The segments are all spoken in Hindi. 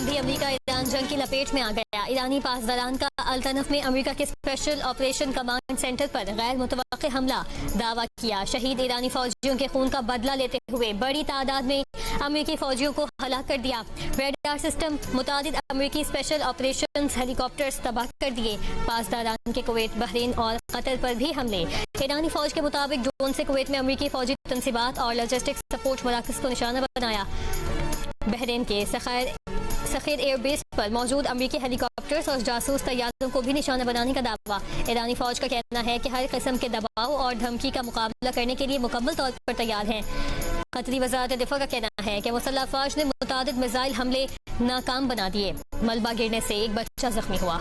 शाम भी अमेरिका ईरान जंग की लपेट में आ गया। ईरानी पासदारान का अल्तनफ में अमेरिका के स्पेशल ऑपरेशन कमांड सेंटर पर गैर मुतवक्के हमला, दावा किया। शहीद ईरानी फौजियों के खून का बदला लेते हुए बड़ी तादाद में अमेरिकी फौजियों को हलाक कर दिया। रेडार सिस्टम, मुतादिद अमेरिकी स्पेशल ऑपरेशन हेलीकॉप्टर्स तबाह कर दिए। पासदारान के कुवैत, बहरीन और कतर पर भी हमले। ईरानी फौज के मुताबिक ड्रोन से कुवैत में अमेरिकी फौजी तंसीबात और लॉजिस्टिक सपोर्ट मराकज को निशाना बनाया। बहरीन के सखीर एयरबेस पर मौजूद अमेरिकी हेलीकॉप्टर्स और जासूस तैयारों को भी निशाना बनाने का दावा। ईरानी फौज का कहना है कि हर किस्म के दबाव और धमकी का मुकाबला करने के लिए मुकम्मल तौर पर तैयार हैं। कतरी वज़ारत दिफा का कहना है कि मुसल्लह अफवाज ने मुतादिद मिसाइल हमले नाकाम बना दिए। मलबा गिरने से एक बच्चा जख्मी हुआ।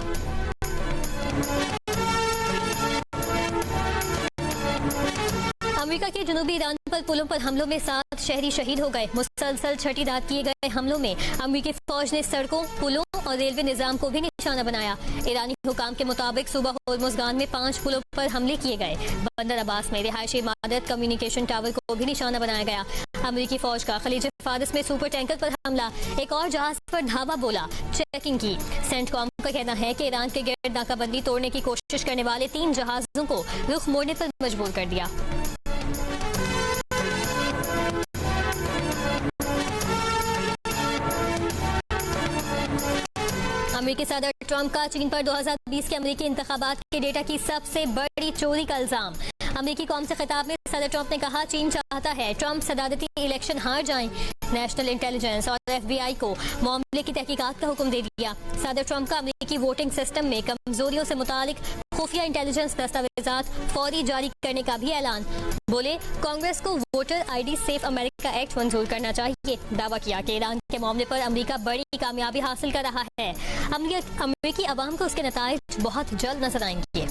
अमेरिका के जनूबी ईरान पर पुलों पर हमलों में 7 शहरी शहीद हो गए। मुसलसल छठी रात किए गए हमलों में अमेरिकी फौज ने सड़कों, पुलों और रेलवे निजाम को भी निशाना बनाया। ईरानी हुकाम के मुताबिक सुबह होर्मुज़गान में 5 पुलों पर हमले किए गए। बंदर अब्बास में रिहायशी इमारत, कम्युनिकेशन टावर को भी निशाना बनाया गया। अमेरिकी फौज का खलीज फारिस में सुपर टैंकर पर हमला, एक और जहाज पर धावा बोला, चेकिंग की। सेंटकॉम का कहना है कि ईरान के गिर्द नाकाबंदी तोड़ने की कोशिश करने वाले 3 जहाजों को रुख मोड़ने पर मजबूर कर दिया। अमेरिकी सदर ट्रंप का चीन पर 2020 के अमेरिकी इंतखाबात के डेटा की सबसे बड़ी चोरी का इल्जाम। अमेरिकी कौम से खिताब में सदर ट्रंप ने कहा, चीन चाहता है ट्रंप सदारती इलेक्शन हार जाएं। नेशनल इंटेलिजेंस और FBI को मामले की तहकीकात का हुक्म दे दिया। सदर ट्रंप का अमेरिकी वोटिंग सिस्टम में कमजोरियों से मुतालिक खुफिया इंटेलिजेंस दस्तावेजात फौरी जारी करने का भी ऐलान। बोले, कांग्रेस को voter ID safe America act मंजूर करना चाहिए। दावा किया कि ईरान के मामले पर अमेरिका बड़ी कामयाबी हासिल कर रहा है। अमेरिकी अवाम को उसके नताइज बहुत जल्द नजर आएंगे।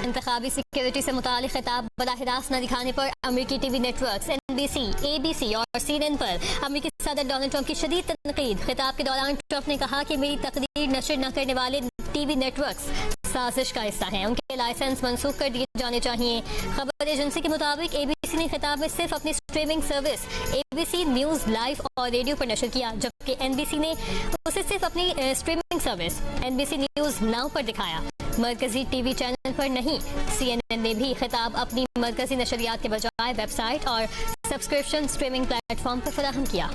इंतखाबी सिक्योरिटी से मुतालिक खिताब बराह रास्त न दिखाने पर अमेरिकी टीवी नेटवर्क्स NBC, ABC और CNN पर अमेरिकी सदर डोनाल्ड ट्रंप की शदीद तनकीद। खिताब के दौरान ट्रंप ने कहा कि मेरी तकरीर नशर न करने वाले टीवी नेटवर्क्स साजिश का हिस्सा हैं, उनके लाइसेंस मनसूख कर दिए जाने चाहिए। खबर एजेंसी के मुताबिक ABC ने खिताब में सिर्फ अपनी streaming service ABC news live और रेडियो पर नशर किया, जबकि NBC ने उसे सिर्फ अपनी streaming service NBC news now पर दिखाया, मरकजी टीवी चैनल पर नहीं। CNN ने भी खिताब अपनी मरकजी नशरियात के बजाय वेबसाइट और सब्सक्रिप्शन स्ट्रीमिंग प्लेटफॉर्म पर फराहम किया।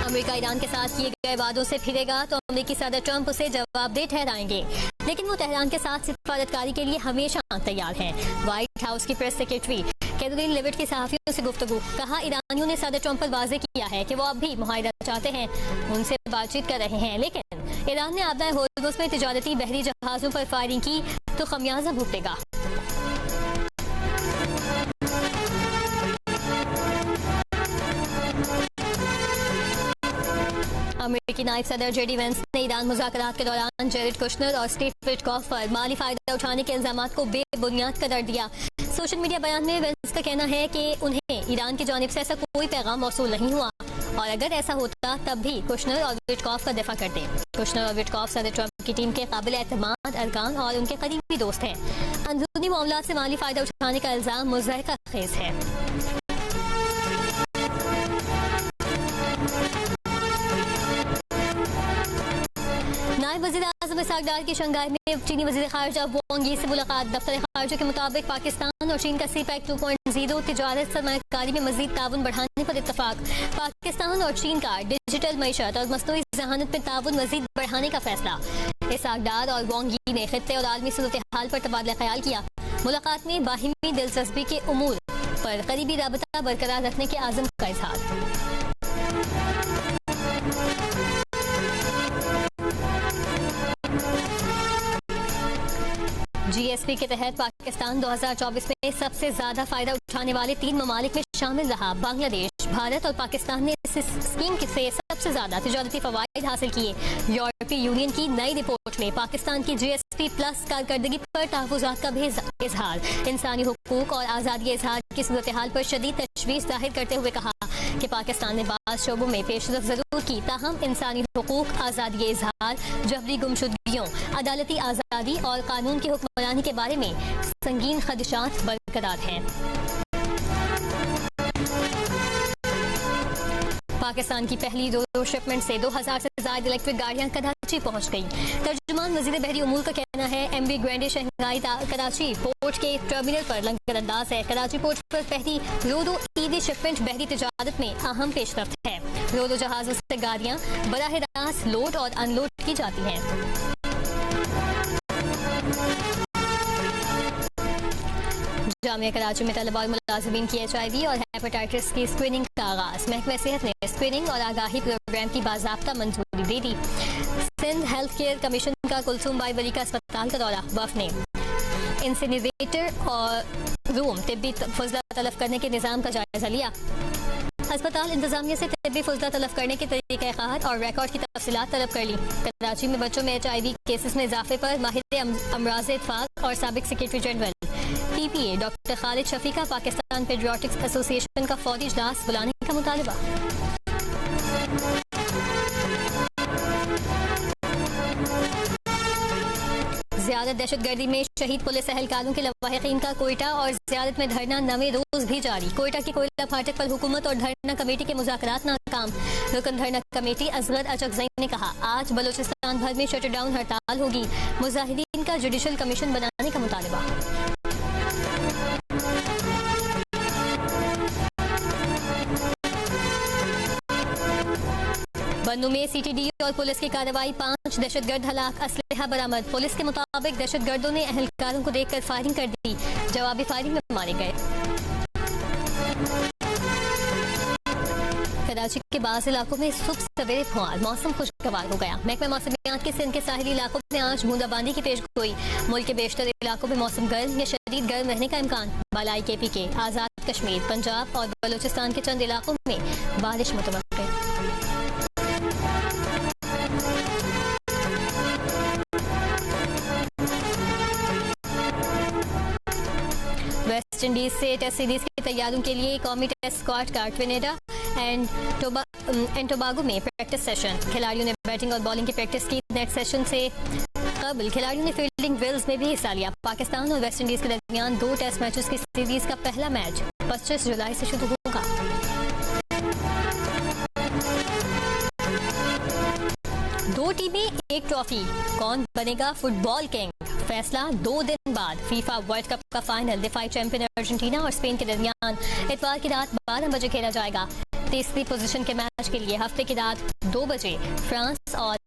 अमेरिका ईरान के साथ किए गए वादों से फिरेगा तो अमेरिकी सदर ट्रंप उसे जवाबदेह ठहराएंगे, लेकिन वो तेहरान के साथ सिफारतकारी के लिए हमेशा तैयार हैं। व्हाइट हाउस की प्रेस सेक्रेटरी कैरोलिन लेविट की सहाफियों से गुफ्तगू, कहा, ईरानियों ने सदर ट्रंप पर वाज़ेह किया है कि वो अब भी मुआहिदा चाहते हैं, उनसे बातचीत कर रहे हैं, लेकिन ईरान ने आबदाए होर्मुज़ में तिजारती बहरी जहाजों पर फायरिंग की तो खमियाजा भुगतेगा। अमेरिकी नायब सदर JD वेंस ने ईरान मुज़ाकरात के दौरान जेरेड कुशनर और स्टीव विटकॉफ पर माली फायदा उठाने के इल्जामात को बेबुनियाद करार दिया। सोशल मीडिया बयान में वेंस का कहना है कि उन्हें ईरान की जानिब से ऐसा कोई पैगाम मौसूल नहीं हुआ और अगर ऐसा होता तब भी कुशनर और विटकॉफ का दिफा करते। कुशनर और विटकॉफ सदर ट्रंप की टीम के काबिल एतमाद अरकान और उनके करीबी दोस्त हैं। अंदरूनी मामलात से माली फायदा उठाने का इल्जाम मुज़हका खेज है। नायब वज़ीर आज़म इसहाक डार की शंघाई में चीनी वज़ीर ख़ारिजा वांग यी से मुलाकात। दफ्तर ख़ारिजा के मुताबिक पाकिस्तान और चीन का CPEC 2.0 तिजारत सरमायाकारी में मज़ीद ताउन बढ़ाने पर इत्तफाक। पाकिस्तान और चीन का डिजिटल मईशत और मसनूई ज़हानत में ताउन मज़ीद बढ़ाने का फैसला। इसहाक डार और वांग यी ने खित्ते और आलमी सूरत हाल पर तबादला ख्याल किया। मुलाकात में बाहिमी दिलचस्पी के उमूर पर करीबी राबता बरकरार रखने के आज़म का इजहार। GSP के तहत पाकिस्तान 2024 में सबसे ज्यादा फायदा उठाने वाले 3 ममालिक में शामिल रहा। बांग्लादेश, भारत और पाकिस्तान ने इस स्कीम से सबसे ज्यादा तिजारती फवायद हासिल किए। यूरोपीय यूनियन की नई रिपोर्ट में पाकिस्तान की GSP प्लस कारकर्दगी पर तहफ़्फ़ुज़ात का भी इजहार। इंसानी हुकूक और आज़ादी इजहार की सूरत हाल पर शदीद तशवीश जाहिर करते हुए कहा कि पाकिस्तान ने बाज़ शोबों में पेशरफ जरूर की, ताहम इंसानी हुकूक, आज़ादी इजहार, जबरी गुमशुदगियों, अदालती आज़ादी और कानून की हुक्मरानी के बारे में संगीन खदशात बरकरार हैं। पाकिस्तान की पहली दो शिपमेंट से 2000 से ज्यादा इलेक्ट्रिक गाड़ियां कराची पहुंच गईं। तर्जुमान वजीर बहरी उमूर का कहना है MV grande Shanghai Karachi port के टर्मिनल पर लंगर अंदाज है। कराची पोर्ट पर पहली रो ईदी शिपमेंट बहरी तिजारत में अहम पेशरफ्त है। रो जहाजों से गाड़ियां बराह रास्त लोड और अनलोड की जाती हैं। जामिया कराची में तलबा और मुलाजिमीन की HIV और हेपेटाइटिस की स्क्रीनिंग का आगाज। महकमा सेहत ने स्क्रीनिंग और आगाही प्रोग्राम की बाज़ाब्ता मंजूरी दे दी। सिंध हेल्थ केयर कमीशन का कुलसूम बाई वली का अस्पताल का दौरा। वफ ने इंसिनरेटर और रूम तिब्बी फजला तलब करने के निज़ाम का जायजा लिया। अस्पताल इंतजामिया से तिब्बी फजला तलब करने के तरीक़ाकार और रिकॉर्ड की तफसीलात तलब कर ली। कराची में बच्चों में HIV केसेस में इजाफे पर माहिर अमराज़ इत्तफाक और साबिक secretary general PPA doctor Khalid Shafi का पाकिस्तान पेडियाट्रिक्स एसोसिएशन का फौरी इजलास बुलाने का मुतालबा। ज़ियारत दहशतगर्दी में शहीद पुलिस एहलकारों के लवाहिकीन का कोयटा और ज़ियारत में धरना 9वें रोज भी जारी। कोयटा की कोयला फाटक पर हुकूमत और धरना कमेटी के मुज़ाकरात नाकाम। रुकन धरना कमेटी असगर अचकज़ई ने कहा आज बलोचिस्तान भर में शटडाउन हड़ताल होगी। मुजाहिदीन का जुडिशल कमीशन बनाने का मुतालबा। बन्नू में CTD और पुलिस की कार्रवाई। 5 दहशतगर्द हलाक, असलहा बरामद। पुलिस के मुताबिक दहशतगर्दों ने अहलकारों को देखकर फायरिंग कर दी। जवाबी फायरिंग में मारे गए। कराची के बाज़ इलाकों में सुबह सवेरे फुहार, मौसम खुशगवार हो गया। महकमा मौसमियात के सिंध के साहिली इलाकों में आज बूंदाबांदी की पेशगोई। मुल्क के बेशतर इलाकों में मौसम गर्म या शदीद गर्म रहने का इम्कान। बालाई KPK, आज़ाद कश्मीर, पंजाब और बलोचिस्तान के चंद इलाकों में बारिश मुतवक्किल। वेस्ट इंडीज से टेस्ट सीरीज की तैयारियों के लिए कौमी टेस्ट स्क्वाड का ट्रिनिडा एंड टोबागो में प्रैक्टिस सेशन। खिलाड़ियों ने बैटिंग और बॉलिंग की प्रैक्टिस की। नेक्स्ट सेशन से कबल खिलाड़ियों ने फील्डिंग ड्रिल्स में भी हिस्सा लिया। पाकिस्तान और वेस्ट इंडीज के दरमियान 2 टेस्ट मैचेस की सीरीज का पहला मैच 25 जुलाई से शुरू होगा। दो टीमें एक ट्रॉफी, कौन बनेगा फुटबॉल किंग? फैसला 2 दिन बाद। फीफा वर्ल्ड कप का फाइनल दिफाई चैंपियन अर्जेंटीना और स्पेन के दरमियान इतवार की रात 12 बजे खेला जाएगा। तीसरी पोजीशन के मैच के लिए हफ्ते की रात 2 बजे फ्रांस और